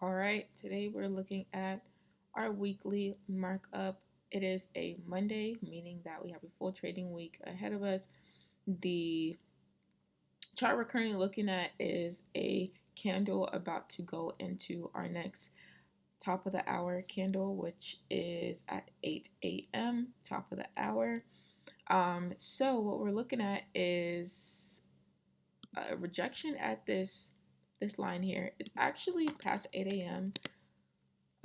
All right, today we're looking at our weekly markup. It is a Monday, meaning that we have a full trading week ahead of us. The chart we're currently looking at is a candle about to go into our next top of the hour candle, which is at 8 a.m. top of the hour. So what we're looking at is a rejection at this line here. It's actually past 8 a.m.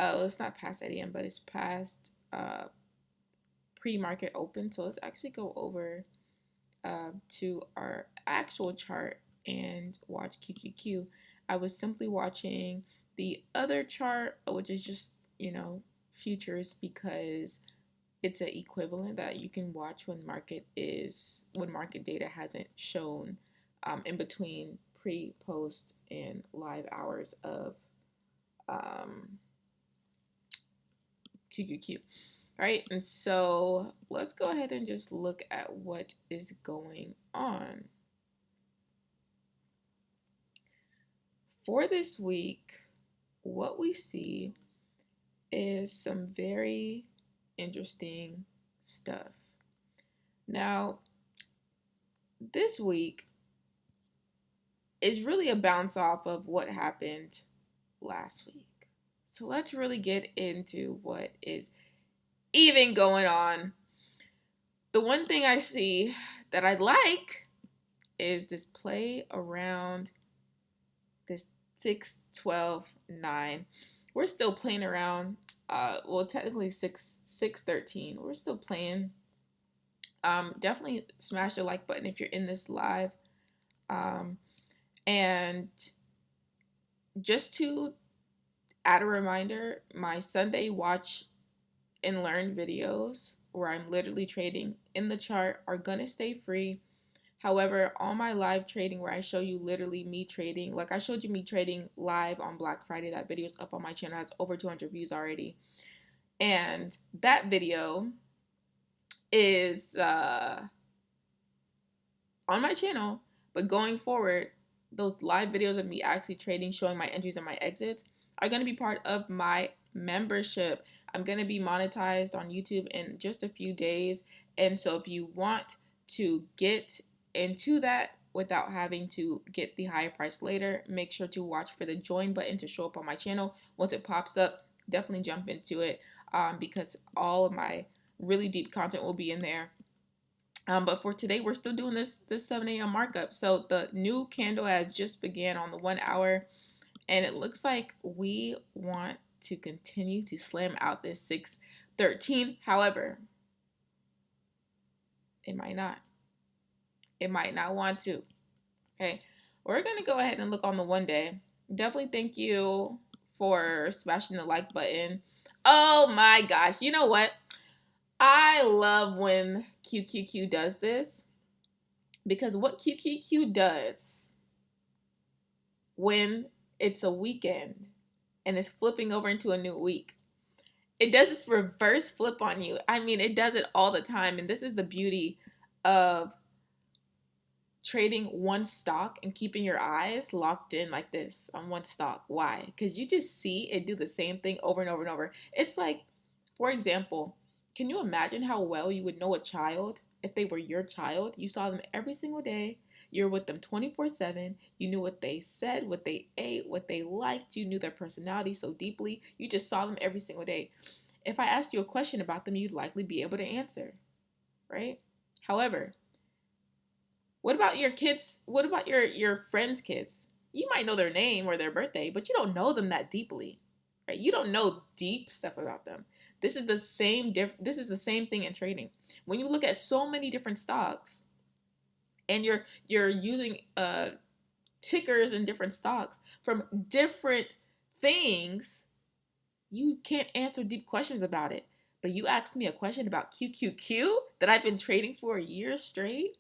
It's not past 8 a.m., but it's past pre-market open. So let's actually go over to our actual chart and watch QQQ. I was simply watching the other chart, which is just, futures, because it's an equivalent that you can watch when market data hasn't shown in between pre, post, and live hours of um, QQQ. Right, and so let's go ahead and just look at what is going on. For this week, what we see is some very interesting stuff. Now, this week is really a bounce off of what happened last week. So let's really get into what is even going on. The one thing I see that I like is this play around this 6, 12, 9. We're still playing around, well, technically 6, 13. We're still playing. Definitely smash the like button if you're in this live. And just to add a reminder, my Sunday watch and learn videos where I'm literally trading in the chart are gonna stay free. However, all my live trading where I show you literally me trading, like I showed you me trading live on Black Friday, that video is up on my channel, it has over 200 views already. And that video is on my channel, but going forward, those live videos of me actually trading, showing my entries and my exits are going to be part of my membership. I'm going to be monetized on YouTube in just a few days. And so if you want to get into that without having to get the higher price later, make sure to watch for the join button to show up on my channel. Once it pops up, definitely jump into it because all of my really deep content will be in there. But for today, we're still doing this 7 a.m. markup. So the new candle has just began on the 1 hour, and it looks like we want to continue to slam out this 613. However, it might not. It might not want to. Okay, we're gonna go ahead and look on the 1 day. Definitely thank you for smashing the like button. Oh my gosh, you know what? I love when QQQ does this because what QQQ does when it's a weekend and it's flipping over into a new week, it does this reverse flip on you. I mean, it does it all the time. And this is the beauty of trading one stock and keeping your eyes locked in like this on one stock. Why? Because you just see it do the same thing over and over and over. It's like, for example, can you imagine how well you would know a child if they were your child? You saw them every single day. You're with them 24/7. You knew what they said, what they ate, what they liked. You knew their personality so deeply. You just saw them every single day. If I asked you a question about them, you'd likely be able to answer, right? However, what about your kids? What about your friends' kids? You might know their name or their birthday, but you don't know them that deeply, right? You don't know deep stuff about them. This is the same thing in trading. When you look at so many different stocks and you're using tickers in different stocks from different things, you can't answer deep questions about it. But you asked me a question about QQQ that I've been trading for a year straight.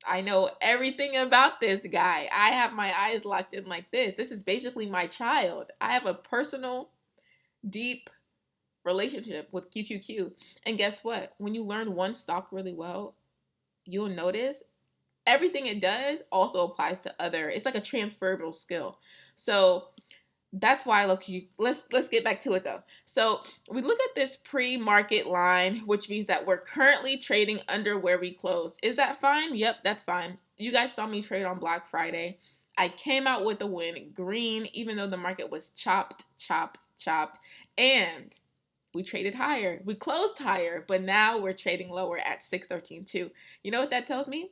I know everything about this guy. I have my eyes locked in like this. This is basically my child. I have a personal, deep relationship with QQQ. And guess what? When you learn one stock really well, you'll notice everything it does also applies to other. It's like a transferable skill. So that's why, look, let's get back to it though. So we look at this pre-market line, which means that we're currently trading under where we closed. Is that fine? Yep, that's fine. You guys saw me trade on Black Friday. I came out with a win, green, even though the market was chopped, and we traded higher. We closed higher, but now we're trading lower at 613.2. You know what that tells me?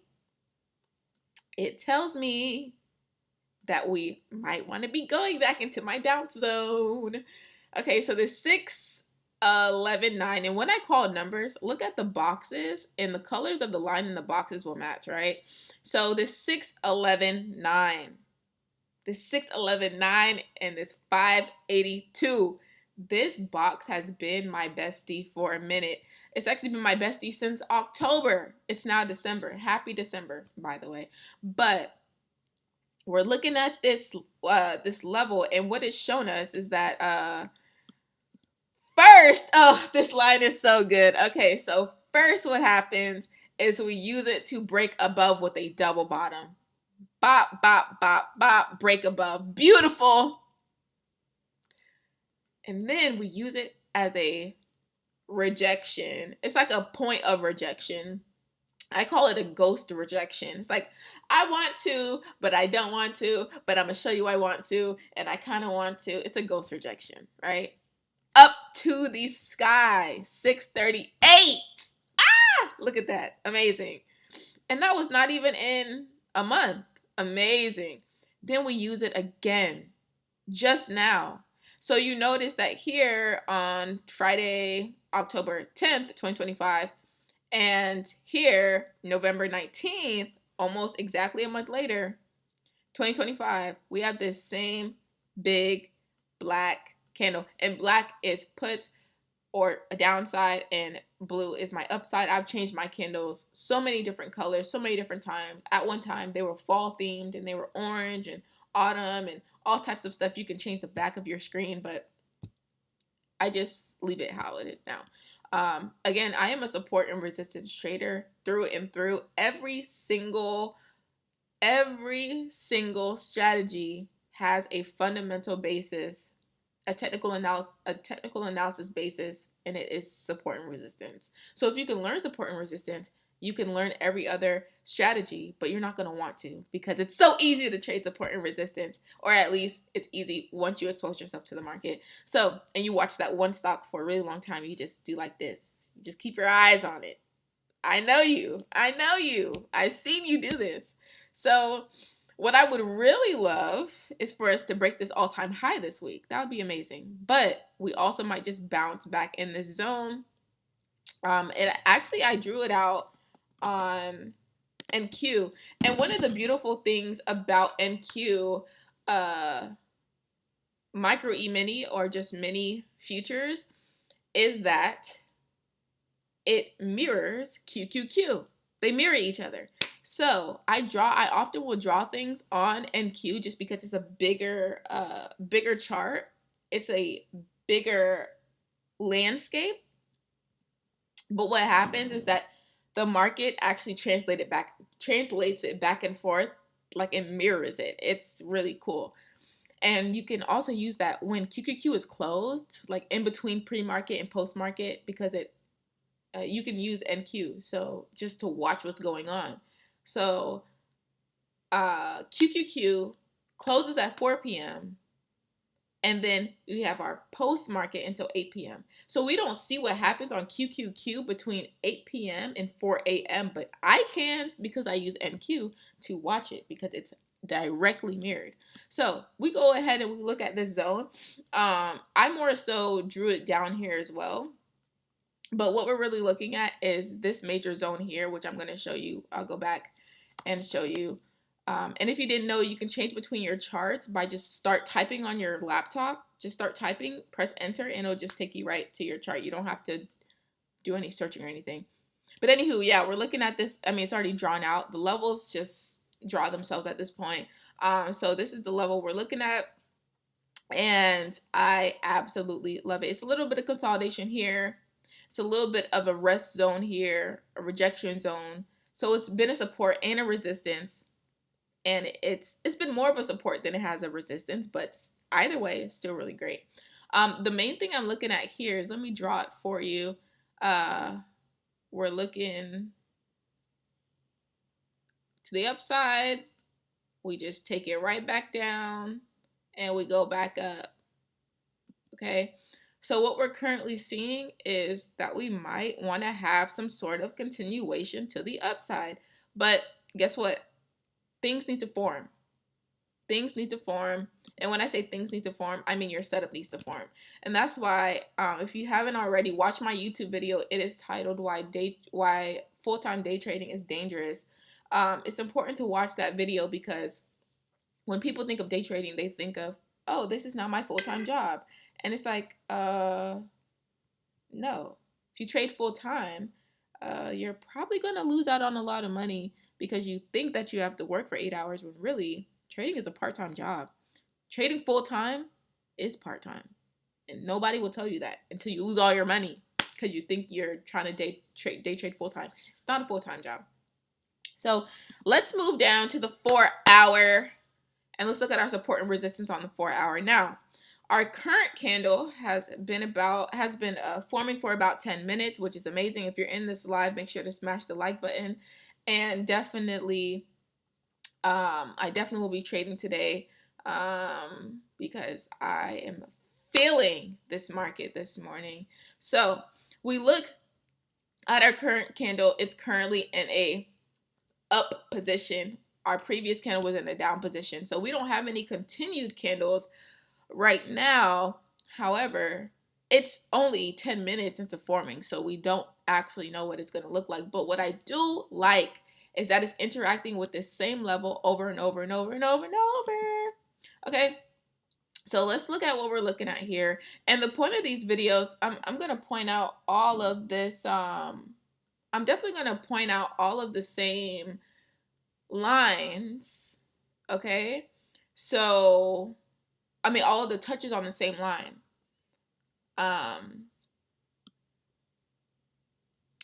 It tells me that we might want to be going back into my bounce zone. Okay, so the 6, 11, 9. And when I call numbers, look at the boxes, and the colors of the line in the boxes will match, right? So this 6, 11, 9. This 6, 11, 9, and this 582. This box has been my bestie for a minute. It's actually been my bestie since October. It's now December. Happy December, by the way. But we're looking at this this level, and what it's shown us is that first, oh, this line is so good. Okay, so first what happens is we use it to break above with a double bottom. Bop, bop, bop, bop, break above. Beautiful. And then we use it as a rejection. It's like a point of rejection. I call it a ghost rejection. It's like, I want to, but I don't want to, but I'm going to show you I want to, and I kind of want to. It's a ghost rejection, right? Up to the sky, 638. Ah, look at that. Amazing. And that was not even in a month. Amazing. Then we use it again, just now. So you notice that here on Friday, October 10th, 2025, and here, November 19th, almost exactly a month later, 2025, we have this same big black candle. And black is puts or a downside, and blue is my upside. I've changed my candles so many different colors, so many different times. At one time, they were fall themed, and they were orange and autumn and all types of stuff. You can change the back of your screen, but I just leave it how it is now. Again, I am a support and resistance trader through and through. Every single strategy has a fundamental basis, a technical analysis basis, and it is support and resistance. So if you can learn support and resistance, you can learn every other strategy, but you're not going to want to, because it's so easy to trade support and resistance, or at least it's easy once you expose yourself to the market. So, and you watch that one stock for a really long time, you just do like this. You just keep your eyes on it. I know you. I've seen you do this. So what I would really love is for us to break this all-time high this week. That would be amazing. But we also might just bounce back in this zone. I drew it out on NQ. And one of the beautiful things about NQ, micro E-mini or just mini futures, is that it mirrors QQQ. They mirror each other. So I often will draw things on NQ just because it's a bigger chart. It's a bigger landscape. But what happens is that the market actually translates it back and forth, like it mirrors it. It's really cool. And you can also use that when QQQ is closed, like in between pre-market and post-market, because you can use NQ, so just to watch what's going on. So QQQ closes at 4 p.m. and then we have our post market until 8 p.m. So we don't see what happens on QQQ between 8 p.m. and 4 a.m., but I can, because I use NQ to watch it, because it's directly mirrored. So we go ahead and we look at this zone. I more so drew it down here as well. But what we're really looking at is this major zone here, which I'm going to show you. I'll go back and show you. And if you didn't know, you can change between your charts by just start typing on your laptop. Just start typing, press enter, and it'll just take you right to your chart. You don't have to do any searching or anything. But anywho, yeah, we're looking at this. I mean, it's already drawn out. The levels just draw themselves at this point. So this is the level we're looking at. And I absolutely love it. It's a little bit of consolidation here. It's a little bit of a rest zone here, a rejection zone. So it's been a support and a resistance, and it's been more of a support than it has a resistance, but either way, it's still really great. The main thing I'm looking at here is, let me draw it for you. We're looking to the upside. We just take it right back down and we go back up. Okay. So what we're currently seeing is that we might want to have some sort of continuation to the upside. But guess what? Things need to form. Things need to form. And when I say things need to form, I mean your setup needs to form. And that's why, if you haven't already, watch my YouTube video. It is titled Why Full-Time Day Trading is Dangerous. It's important to watch that video because when people think of day trading, they think of, oh, this is now my full-time job. And it's like, no. If you trade full-time, you're probably going to lose out on a lot of money because you think that you have to work for 8 hours when really trading is a part-time job. Trading full-time is part-time. And nobody will tell you that until you lose all your money because you think you're trying to day trade full-time. It's not a full-time job. So let's move down to the 4-hour. And let's look at our support and resistance on the 4-hour. Now, our current candle has been forming for about 10 minutes, which is amazing. If you're in this live, make sure to smash the like button. And definitely, I definitely will be trading today because I am feeling this market this morning. So we look at our current candle. It's currently in a up position. Our previous candle was in a down position. So we don't have any continued candles right now. However, it's only 10 minutes into forming, so we don't actually know what it's going to look like. But what I do like is that it's interacting with this same level over and over and over and over and over. Okay, so let's look at what we're looking at here. And the point of these videos, I'm going to point out all of this. I'm definitely going to point out all of the same lines, okay? So, I mean, all of the touches on the same line.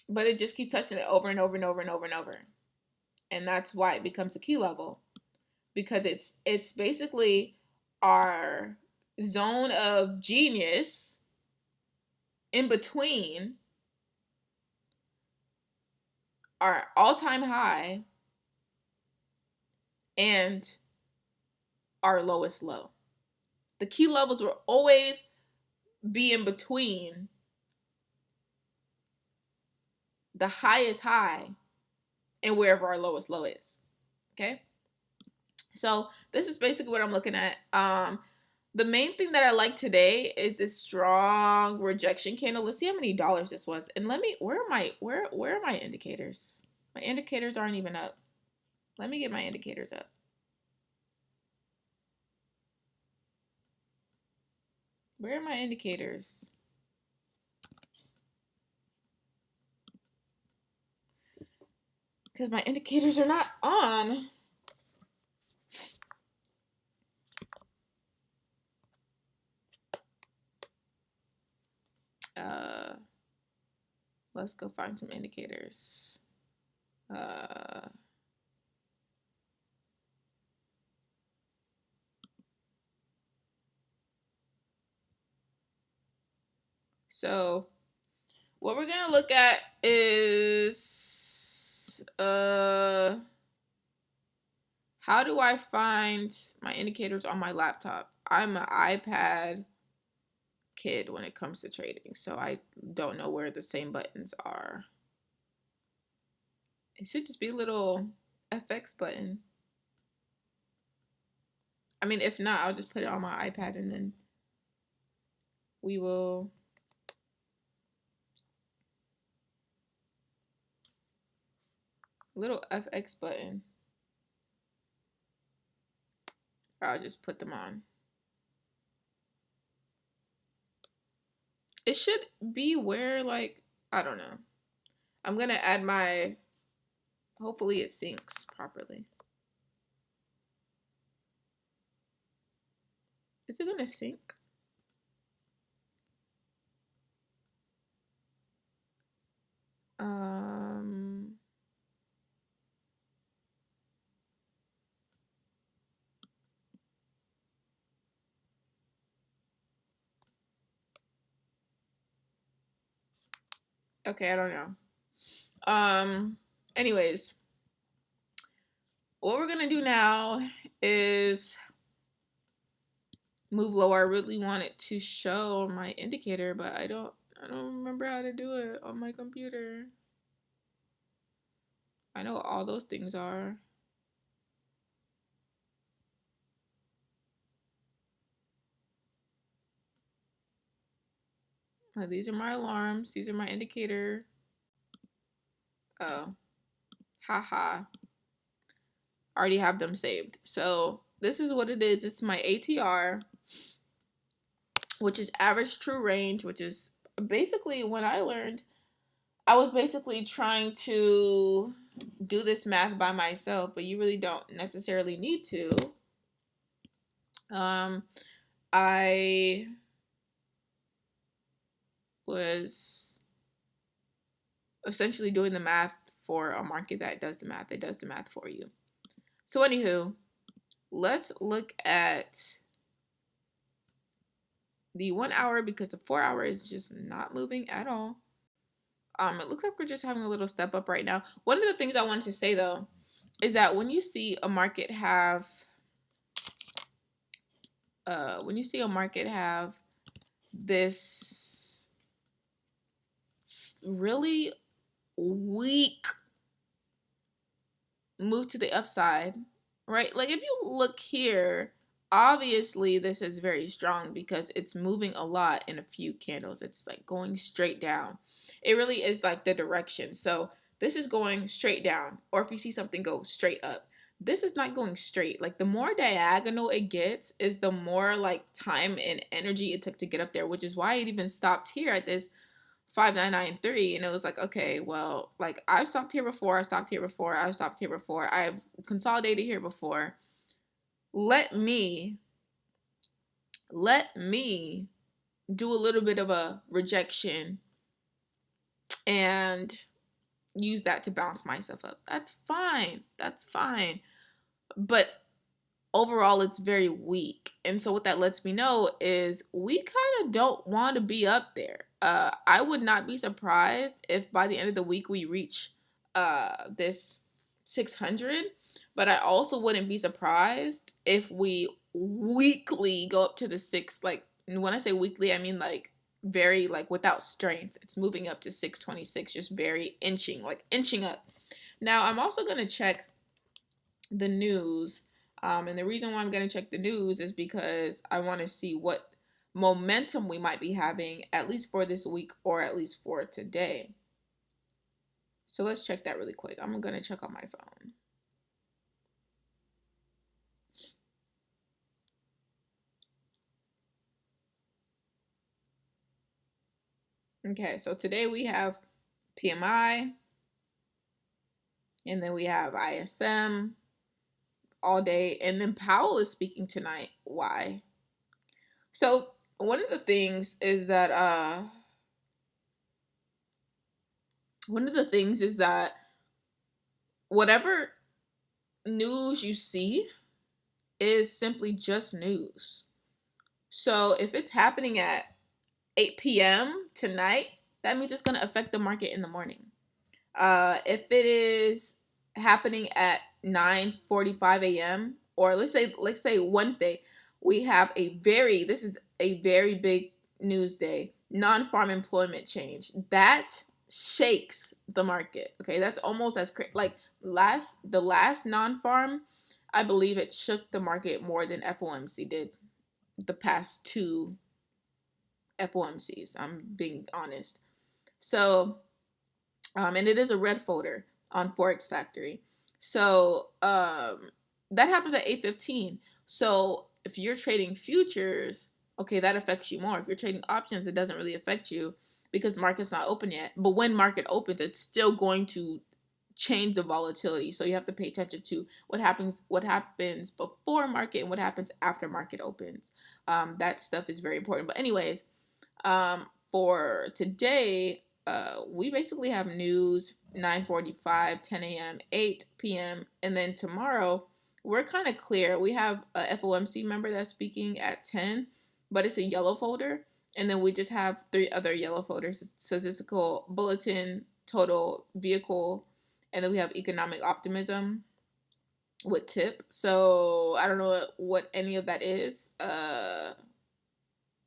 But it just keeps touching it over and over and over and over and over. And that's why it becomes a key level. Because it's basically our zone of genius in between our all-time high and our lowest low. The key levels will always be in between the highest high and wherever our lowest low is. Okay? So this is basically what I'm looking at. The main thing that I like today is this strong rejection candle. Let's see how many dollars this was. And where are my indicators? My indicators aren't even up. Let me get my indicators up. Where are my indicators? Because my indicators are not on. Let's go find some indicators. So what we're gonna look at is how do I find my indicators on my laptop? I'm an iPad kid when it comes to trading, so I don't know where the same buttons are. It should just be a little FX button. I mean, if not, I'll just put it on my iPad and then we will little FX button. I'll just put them on. It should be where, like, I don't know. I'm gonna add my, hopefully it syncs properly. Is it gonna sync? Okay, I don't know. Um, anyways, what we're gonna do now is move lower. I really wanted to show my indicator, but I don't remember how to do it on my computer. I know what all those things are. These are my alarms. These are my indicator. Oh, haha. I already have them saved. So this is what it is. It's my ATR, which is average true range, which is basically when I learned, I was basically trying to do this math by myself, but you really don't necessarily need to. Um, I was essentially doing the math for a market that does the math. It does the math for you. So, anywho, let's look at the 1 hour because the 4 hour is just not moving at all. It looks like we're just having a little step up right now. One of the things I wanted to say though is that when you see a market have this really weak move to the upside, right? Like if you look here, obviously this is very strong because it's moving a lot in a few candles. It's like going straight down. It really is like the direction. So this is going straight down, or if you see something go straight up, this is not going straight. Like the more diagonal it gets is the more like time and energy it took to get up there, which is why it even stopped here at this 5993. And it was like, okay, well, like I've stopped here before, I've stopped here before, I've stopped here before, I've consolidated here before. Let me do a little bit of a rejection and use that to bounce myself up. That's fine. That's fine. But overall it's very weak. And so what that lets me know is we kind of don't want to be up there. I would not be surprised if by the end of the week we reach this 600, but I also wouldn't be surprised if we weekly go up to the six. Like when I say weekly, I mean like very like without strength. It's moving up to 626, just very inching up. Now I'm also going to check the news. And the reason why I'm going to check the news is because I want to see what momentum we might be having, at least for this week or at least for today. So let's check that really quick. I'm going to check on my phone. Okay, so today we have PMI, and then we have ISM all day, and then Powell is speaking tonight. Why? So one of the things is that whatever news you see is simply just news. So if it's happening at 8 p.m. tonight, that means it's going to affect the market in the morning. If it is happening at 9:45 a.m. or let's say Wednesday, this is a very big news day, non-farm employment change. That shakes the market. Okay, that's almost as like the last non-farm, I believe it shook the market more than FOMC did the past two FOMCs. I'm being honest. So and it is a red folder on Forex Factory. So that happens at 8:15. So if you're trading futures, okay, that affects you more. If you're trading options, it doesn't really affect you because the market's not open yet. But when market opens, it's still going to change the volatility. So you have to pay attention to what happens before market and what happens after market opens. That stuff is very important. But anyways, for today, we basically have news 9:45, 10 a.m., 8 p.m., and then tomorrow we're kind of clear. We have a FOMC member that's speaking at 10, but it's a yellow folder. And then we just have three other yellow folders: statistical bulletin, total vehicle, and then we have economic optimism with tip. So I don't know what any of that is. I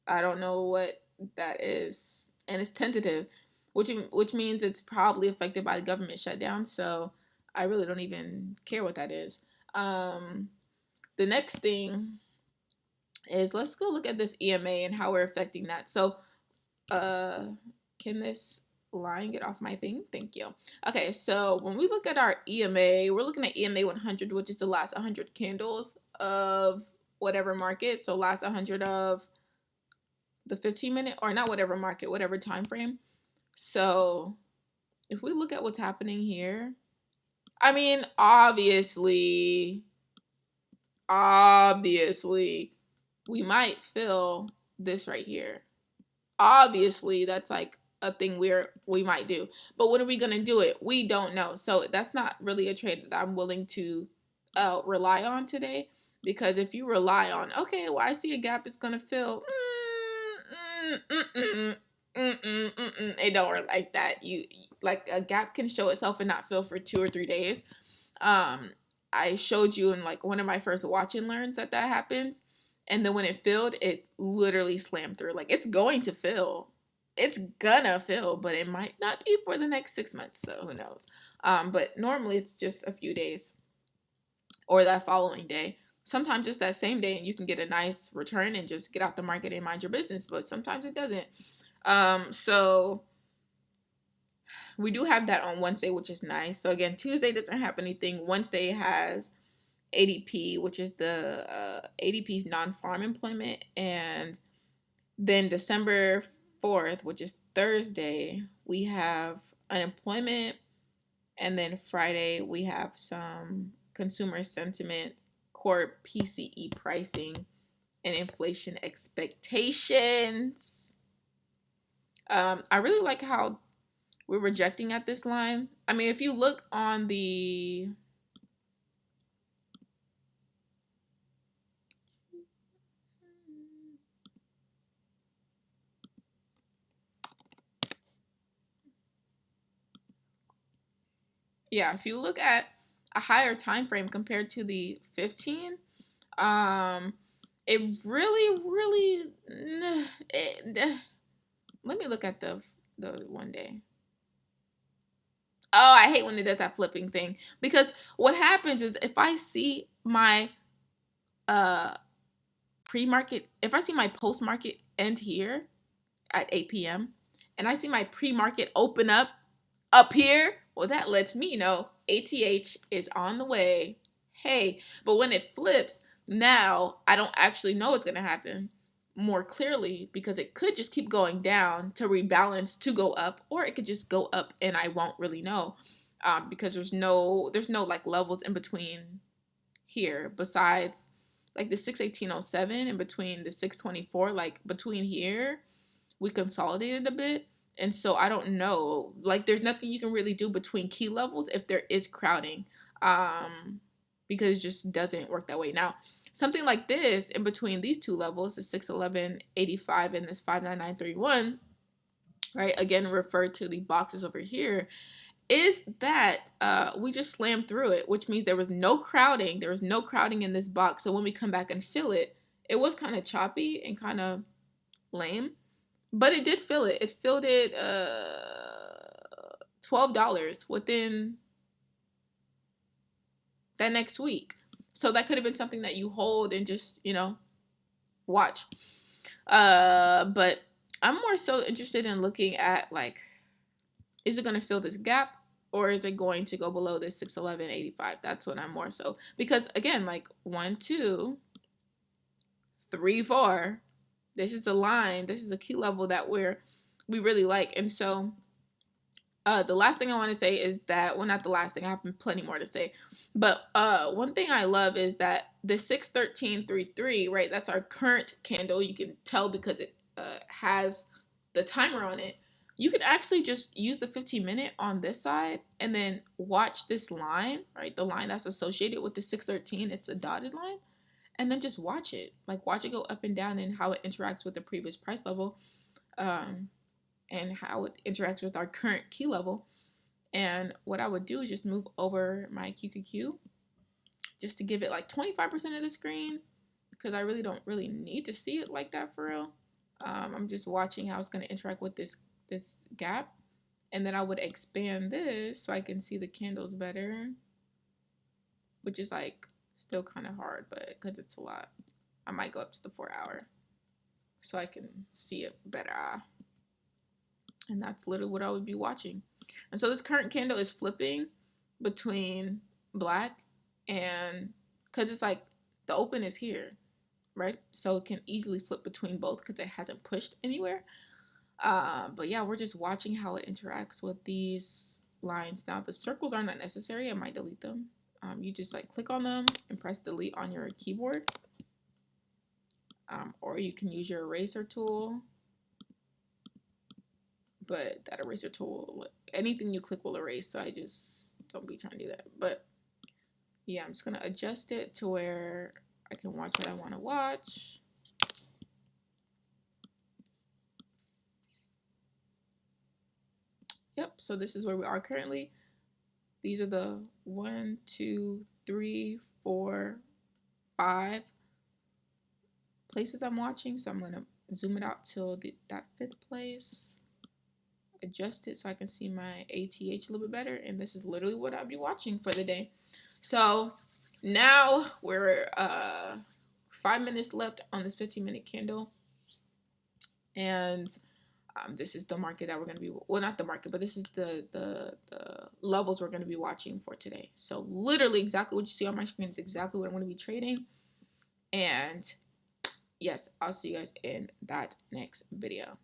don't know what that is, and it's tentative, which means it's probably affected by the government shutdown. So I really don't even care what that is. Um, the next thing is, let's go look at this EMA and how we're affecting that. So, can this line get off my thing? Thank you. Okay, so when we look at our EMA, we're looking at EMA 100, which is the last 100 candles of whatever market. So last 100 of the 15-minute, or not whatever market, whatever time frame. So if we look at what's happening here, I mean, obviously, we might fill this right here. Obviously, that's like a thing we might do. But when are we gonna do it? We don't know. So that's not really a trade that I'm willing to rely on today. Because if you rely on, okay, well, I see a gap is gonna fill. It don't work like that. You like a gap can show itself and not fill for 2 or 3 days. I showed you in like one of my first watch and learns that happens. And then when it filled, it literally slammed through. Like, it's going to fill. It's gonna fill, but it might not be for the next 6 months. So who knows? But normally it's just a few days or that following day. Sometimes just that same day and you can get a nice return and just get out the market and mind your business. But sometimes it doesn't. So we do have that on Wednesday, which is nice. So again, Tuesday doesn't have anything. Wednesday has ADP, which is the ADP non-farm employment, and then December 4th, which is Thursday, we have unemployment, and then Friday we have some consumer sentiment, core PCE pricing, and inflation expectations. I really like how we're rejecting at this line. I mean, if you look on the if you look at a higher time frame compared to the 15, it really let me look at the 1 day. Oh, I hate when it does that flipping thing, because what happens is if I see my pre-market, if I see my post-market end here at 8 p.m. and I see my pre-market open up here, well, that lets me know ATH is on the way. Hey, but when it flips, now I don't actually know what's going to happen more clearly, because it could just keep going down to rebalance to go up, or it could just go up and I won't really know, because there's no like levels in between here besides like the 618.07 and between the 624, like between here we consolidated a bit. And so I don't know, like there's nothing you can really do between key levels if there is crowding, because it just doesn't work that way. Now, something like this in between these two levels, the 611.85 and this 599.31, right, again referred to the boxes over here, is that we just slammed through it, which means there was no crowding. There was no crowding in this box. So when we come back and fill it, it was kind of choppy and kind of lame. But it did fill it. It filled it $12 within that next week. So that could have been something that you hold and just, watch. But I'm more so interested in looking at, like, is it going to fill this gap, or is it going to go below this 611.85? That's what I'm more so. Because, again, like 1, 2, 3, 4... this is a line, this is a key level that we really like. And so the last thing I want to say is that, well, not the last thing, I have plenty more to say, but one thing I love is that the 613.33, right, that's our current candle. You can tell because it has the timer on it. You could actually just use the 15-minute on this side and then watch this line, right, the line that's associated with the 613. It's a dotted line. And then just watch it. Like, watch it go up and down and how it interacts with the previous price level. and how it interacts with our current key level. And what I would do is just move over my QQQ just to give it like 25% of the screen, because I really don't really need to see it like that for real. I'm just watching how it's going to interact with this gap. And then I would expand this so I can see the candles better, which is like still kind of hard, but because it's a lot, I might go up to the 4-hour so I can see it better. And that's literally what I would be watching. And so this current candle is flipping between black and, because it's like the open is here, right? So it can easily flip between both because it hasn't pushed anywhere. But yeah, we're just watching how it interacts with these lines. Now the circles are not necessary. I might delete them. You just like click on them and press delete on your keyboard. Or you can use your eraser tool. But that eraser tool, anything you click will erase. So I just don't be trying to do that. But yeah, I'm just going to adjust it to where I can watch what I want to watch. Yep, so this is where we are currently. These are the 1, 2, 3, 4, 5 places I'm watching. So I'm going to zoom it out till that 5th place. Adjust it so I can see my ATH a little bit better. And this is literally what I'll be watching for the day. So now we're 5 minutes left on this 15-minute candle. And this is the market that we're going to be, well, not the market, but this is the levels we're going to be watching for today. So literally exactly what you see on my screen is exactly what I'm going to be trading. And yes, I'll see you guys in that next video.